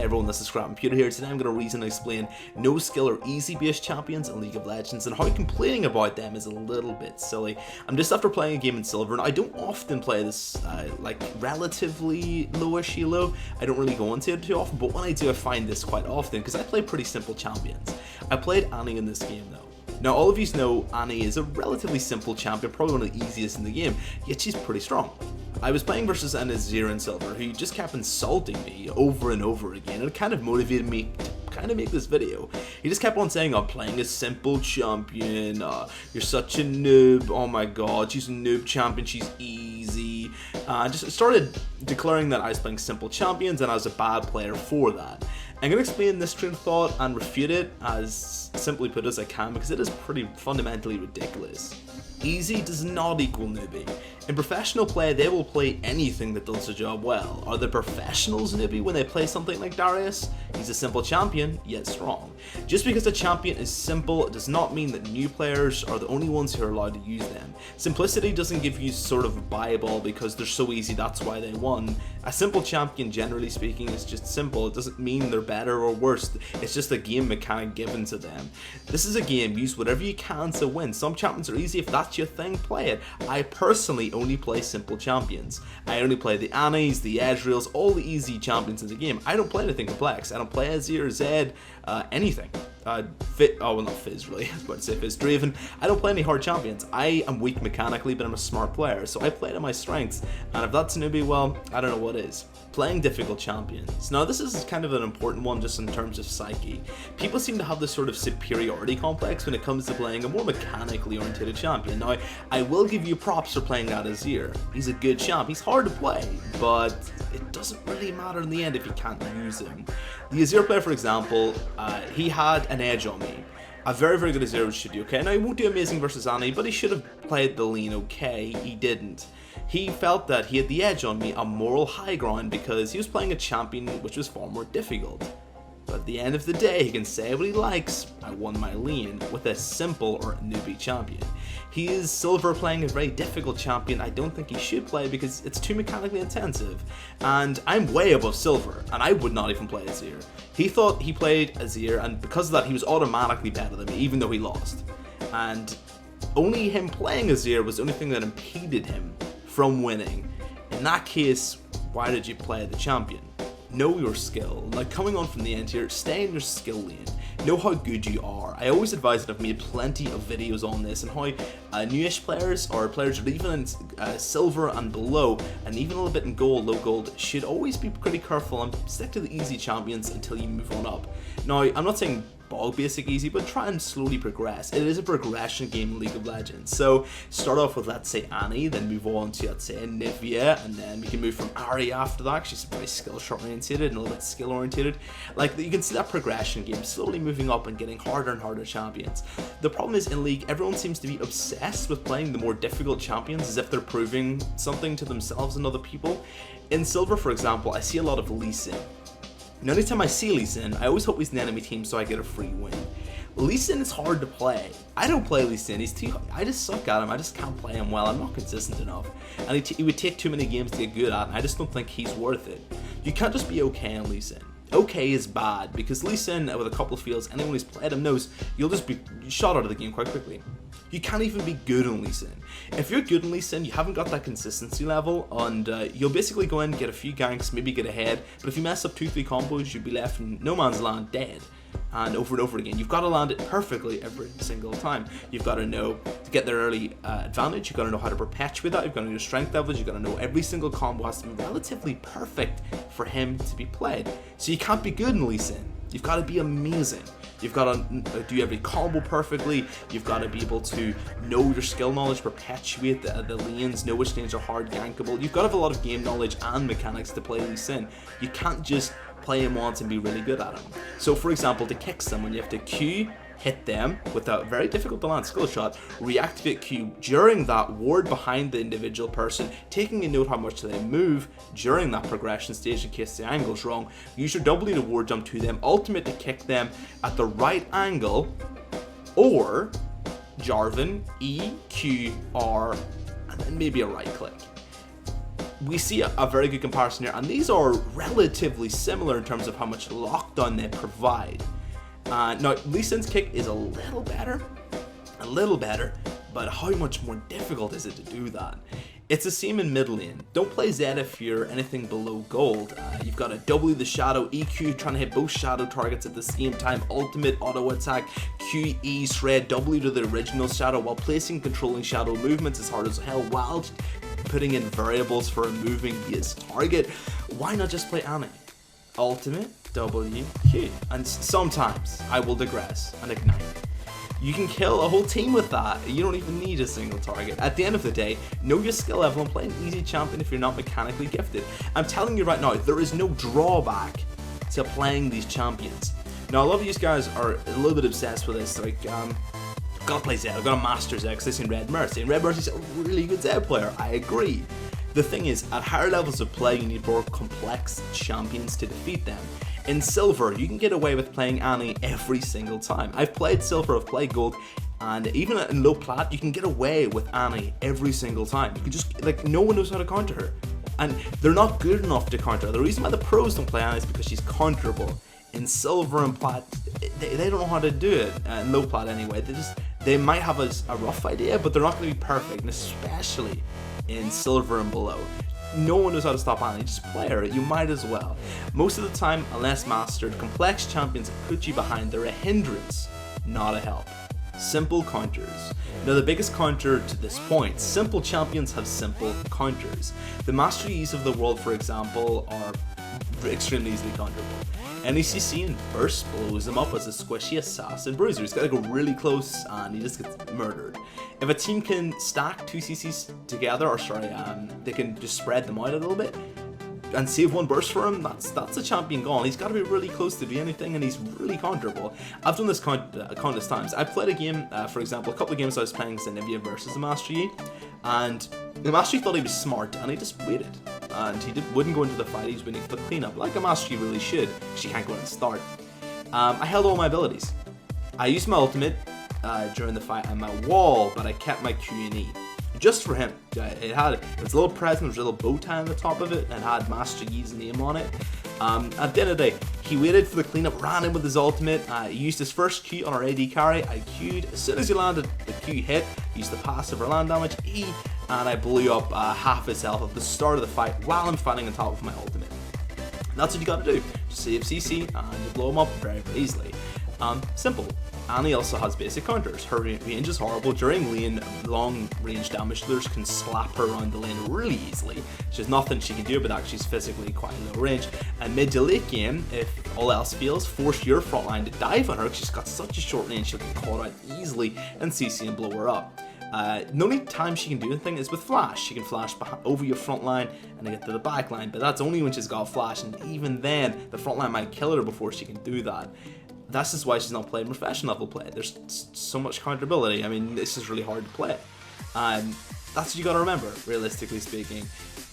everyone, this is ScrapComputer here. Today I'm going to reason and explain no skill or easy based champions in League of Legends and how complaining about them is a little bit silly. I'm just after playing a game in Silver, and I don't often play this like relatively lowish elo. I don't really go into it too often, but when I do I find this quite often because I play pretty simple champions. I played Annie in this game though. Now all of you know Annie is a relatively simple champion, probably one of the easiest in the game, yet she's pretty strong. I was playing versus an Azir in Silver who just kept insulting me over and over again, and it kind of motivated me to kind of make this video. He just kept on saying, I'm playing a simple champion, you're such a noob, oh my god, she's a noob champion, she's easy. Just started declaring that I was playing simple champions and I was a bad player for that. I'm going to explain this train of thought and refute it as simply put as I can because it is pretty fundamentally ridiculous. Easy does not equal newbie. In professional play, they will play anything that does the job well. Are the professionals newbie when they play something like Darius? He's a simple champion, yet strong. Just because a champion is simple does not mean that new players are the only ones who are allowed to use them. Simplicity doesn't give you sort of a Bible because they're so easy, that's why they won. A simple champion, generally speaking, is just simple. It doesn't mean they're better or worse. It's just a game mechanic given to them. This is a game, use whatever you can to win. Some champions are easy, if that's your thing, play it. I personally only play simple champions. I only play the Annies, the Ezreals, all the easy champions in the game. I don't play anything complex. I don't play Azir, Zed, anything. Well not Fizz really, I was about to say Fizz Draven. I don't play any hard champions. I am weak mechanically, but I'm a smart player, so I play to my strengths, and if that's a newbie, well, I don't know what is. Playing difficult champions. Now this is kind of an important one just in terms of psyche. People seem to have this sort of superiority complex when it comes to playing a more mechanically orientated champion. Now, I will give you props for playing that Azir. He's a good champ, he's hard to play, but it doesn't really matter in the end if you can't use him. The Azir player, for example, he had an edge on me. A very, very good Azir should do okay. Now, he won't do amazing versus Annie, but he should have played the lane okay. He didn't. He felt that he had the edge on me, a moral high ground, because he was playing a champion which was far more difficult. But at the end of the day, he can say what he likes, I won my lane with a simple or newbie champion. He is Silver playing a very difficult champion I don't think he should play because it's too mechanically intensive. And I'm way above Silver, and I would not even play Azir. He thought he played Azir, and because of that he was automatically better than me, even though he lost. And only him playing Azir was the only thing that impeded him from winning. In that case, why did you play the champion? Know your skill. Like, coming on from the end here, stay in your skill lane. Know how good you are. I always advise that I've made plenty of videos on this and how newish players or players that even in silver and below, and even a little bit in gold, low gold, should always be pretty careful and stick to the easy champions until you move on up. Now, I'm not saying bog basic easy, but try and slowly progress. It is a progression game in League of Legends. So start off with, let's say, Annie, then move on to, let's say, Nivea, and then we can move from Ari after that. She's very skill shot orientated and a little bit skill orientated. Like, you can see that progression game, slowly moving up and getting harder and harder champions. The problem is in League, everyone seems to be obsessed with playing the more difficult champions as if they're proving something to themselves and other people. In Silver, for example, I see a lot of Lee Sin. Now, anytime I see Lee Sin, I always hope he's an enemy team so I get a free win. Lee Sin is hard to play. I don't play Lee Sin, I just suck at him, I just can't play him well, I'm not consistent enough. And he would take too many games to get good at, and I just don't think he's worth it. You can't just be okay on Lee Sin. Okay is bad, because Lee Sin, with a couple of fields, anyone who's played him knows, you'll just be shot out of the game quite quickly. You can't even be good on Lee Sin. If you're good on Lee Sin, you haven't got that consistency level, and you'll basically go in, get a few ganks, maybe get ahead, but if you mess up 2-3 combos, you'll be left in no man's land dead. And over again, you've got to land it perfectly every single time. You've got to know to get their early advantage, you've got to know how to perpetuate that, you've got to know your strength levels, you've got to know every single combo has to be relatively perfect for him to be played. So you can't be good in Lee Sin, you've got to be amazing. You've got to do every combo perfectly, you've got to be able to know your skill knowledge, perpetuate the lanes, know which lanes are hard gankable. You've got to have a lot of game knowledge and mechanics to play Lee Sin. You can't just play him once and be really good at him. So for example, to kick someone, you have to Q, hit them with a very difficult to land skill shot, reactivate Q during that, ward behind the individual person, taking a note how much they move during that progression stage in case the angle's wrong, use your W to ward jump to them, ultimate to kick them at the right angle, or Jarvan, E, Q, R, and then maybe a right click. we see a very good comparison here, and these are relatively similar in terms of how much lockdown they provide. Now, Lee Sin's kick is a little better, but how much more difficult is it to do that? It's the same in mid lane. Don't play Zed if you're anything below gold. You've got to W the shadow, EQ, trying to hit both shadow targets at the same time, ultimate auto attack, Q, E, shred, W to the original shadow while placing controlling shadow movements as hard as hell while putting in variables for moving his target. Why not just play Annie? Ultimate, W, Q. And sometimes I will digress and ignite. You can kill a whole team with that. You don't even need a single target. At the end of the day, know your skill level and play an easy champion if you're not mechanically gifted. I'm telling you right now, there is no drawback to playing these champions. Now, a lot of these guys are a little bit obsessed with this, like, gotta play Zed, I've gotta master Zed because they've seen Red Mercy, and Red Mercy's a really good Zed player, I agree. The thing is, at higher levels of play, you need more complex champions to defeat them. In Silver, you can get away with playing Annie every single time. I've played Silver, I've played Gold, and even in low plat, you can get away with Annie every single time. You can just, like, no one knows how to counter her. And they're not good enough to counter her. The reason why the pros don't play Annie is because she's counterable. In Silver and Plat, they don't know how to do it, in low plat anyway. They might have a rough idea, but they're not going to be perfect, and especially in Silver and below. No one knows how to stop Annie, just play her, you might as well. Most of the time, unless mastered, complex champions put you behind, they're a hindrance, not a help. Simple counters. Now the biggest counter to this point, simple champions have simple counters. The Masteries of the world, for example, are extremely easily counterable. NECC and Burst blows him up as a squishy assassin bruiser. He's got to go really close and he just gets murdered. If a team can stack 2 CCs together, or sorry, they can just spread them out a little bit and save one burst for him, that's a champion gone. He's got to be really close to do anything, and he's really counterable. I've done this countless times. I played a game, for example, a couple of games I was playing Zenivia versus the Master Yi, and the Master Yi thought he was smart, and he just waited. And he wouldn't go into the fight, he was waiting for the cleanup, like a Master Yi really should, because she can't go in and start. I held all my abilities. I used my ultimate during the fight and my wall, but I kept my Q and E. Just for him. It was a little present, there was a little bow tie on the top of it, and had Master Yi's name on it. At the end of the day, he waited for the cleanup, ran in with his ultimate, he used his first Q on our AD carry, I Q'd, as soon as he landed, the Q hit, used the passive or land damage, E, and I blew up half his health at the start of the fight while I'm fighting on top of my ultimate. And that's what you gotta do, just save CC and you blow him up very, very easily. Simple. Annie also has basic counters. Her range is horrible. During lane, long range damage dealers can slap her around the lane really easily. There's nothing she can do about that, she's physically quite low range. And mid to late game, if all else fails, force your front line to dive on her because she's got such a short range, she'll get caught out easily and CC and blow her up. The only time she can do anything is with flash. She can flash over your front line and get to the back line, but that's only when she's got flash, and even then, the front line might kill her before she can do that. That's just why she's not playing professional level play. There's so much counterability. I mean, this is really hard to play. That's what you gotta remember, realistically speaking.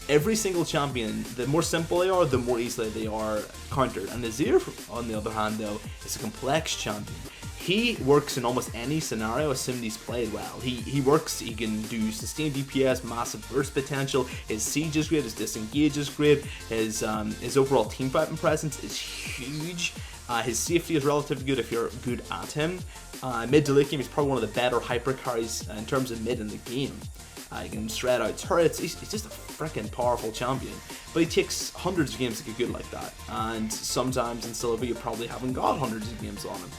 Every single champion, the more simple they are, the more easily they are countered. And Azir, on the other hand, though, is a complex champion. He works in almost any scenario, assuming he's played well. He works, he can do sustained DPS, massive burst potential, his siege is great, his disengage is great, his overall team fighting presence is huge. His safety is relatively good if you're good at him. Mid to late game, he's probably one of the better hyper carries in terms of mid in the game. He can shred out turrets, he's just a freaking powerful champion. But he takes hundreds of games to get good like that. And sometimes in Silver, you probably haven't got hundreds of games on him.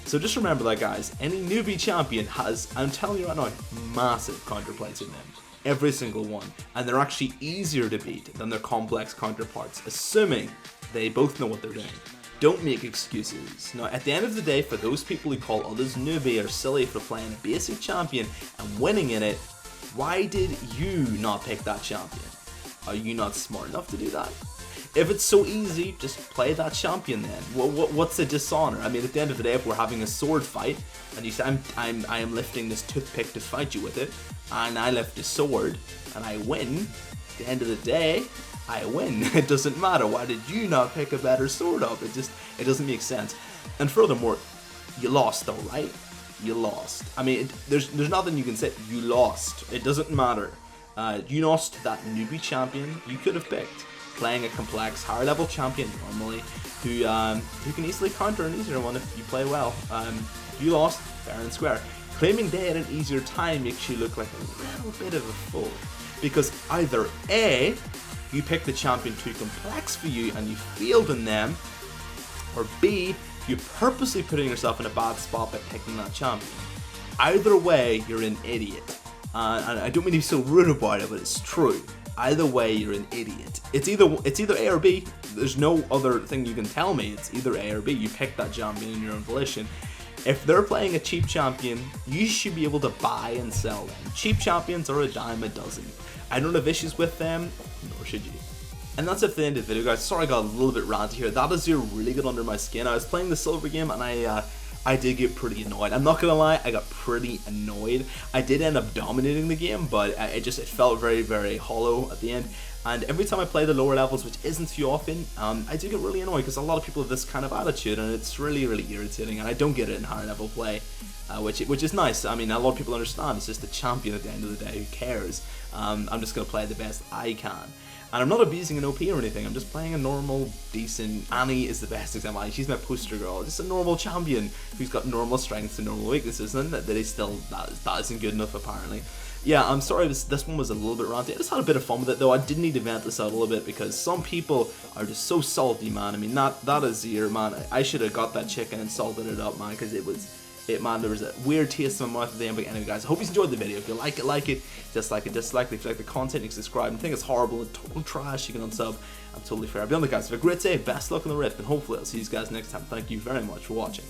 So just remember that, guys. Any newbie champion has, I'm telling you right now, massive counterplays in them. Every single one. And they're actually easier to beat than their complex counterparts, assuming they both know what they're doing. Don't make excuses. Now, at the end of the day, for those people who call others newbie or silly for playing a basic champion and winning in it, why did you not pick that champion? Are you not smart enough to do that? If it's so easy, just play that champion then. What's the dishonor? I mean, at the end of the day, if we're having a sword fight, and you say, I am lifting this toothpick to fight you with it, and I lift a sword, and I win, at the end of the day, I win. It doesn't matter. Why did you not pick a better sword up? It doesn't make sense. And furthermore, you lost though, right? You lost. I mean, there's nothing you can say. You lost. It doesn't matter. you lost that Nooby champion you could have picked, playing a complex, higher level champion normally, who can easily counter an easier one if you play well. You lost fair and square. Claiming they had an easier time makes you look like a little bit of a fool, because either A, you picked the champion too complex for you and you failed in them, or B, you're purposely putting yourself in a bad spot by picking that champion. Either way, you're an idiot. And I don't mean to be so rude about it, but it's true. Either way, you're an idiot. It's either A or B. There's no other thing you can tell me. It's either A or B. You picked that champion in your own volition. If they're playing a cheap champion, you should be able to buy and sell them. Cheap champions are a dime a dozen. I don't have issues with them, nor should you. And that's it for the end of the video, guys. Sorry I got a little bit ranty here. That is really good under my skin. I was playing the silver game and I did get pretty annoyed. I'm not gonna lie, I got pretty annoyed. I did end up dominating the game, but it felt very, very hollow at the end. And every time I play the lower levels, which isn't too often, I do get really annoyed because a lot of people have this kind of attitude, and it's really, really irritating. And I don't get it in higher level play, which is nice. I mean, a lot of people understand it's just a champion at the end of the day. Who cares? I'm just gonna play the best I can. And I'm not abusing an OP or anything, I'm just playing a normal, decent... Annie is the best example. She's my poster girl. Just a normal champion who's got normal strengths and normal weaknesses, and that is still... That isn't good enough, apparently. Yeah, I'm sorry, this one was a little bit ranty. I just had a bit of fun with it, though. I did need to vent this out a little bit, because some people are just so salty, man. I mean, that is here, man. I should have got that chicken and salted it up, man, because it was... man, there was a weird taste in my mouth at the end. But anyway, guys, I hope you enjoyed the video. If you like it, dislike it, dislike it. If you like the content, you can subscribe. And think it's horrible and total trash, you can unsub. I'm totally fair. Beyond that, guys, have a great day, best luck on the Rift, and hopefully I'll see you guys next time. Thank you very much for watching.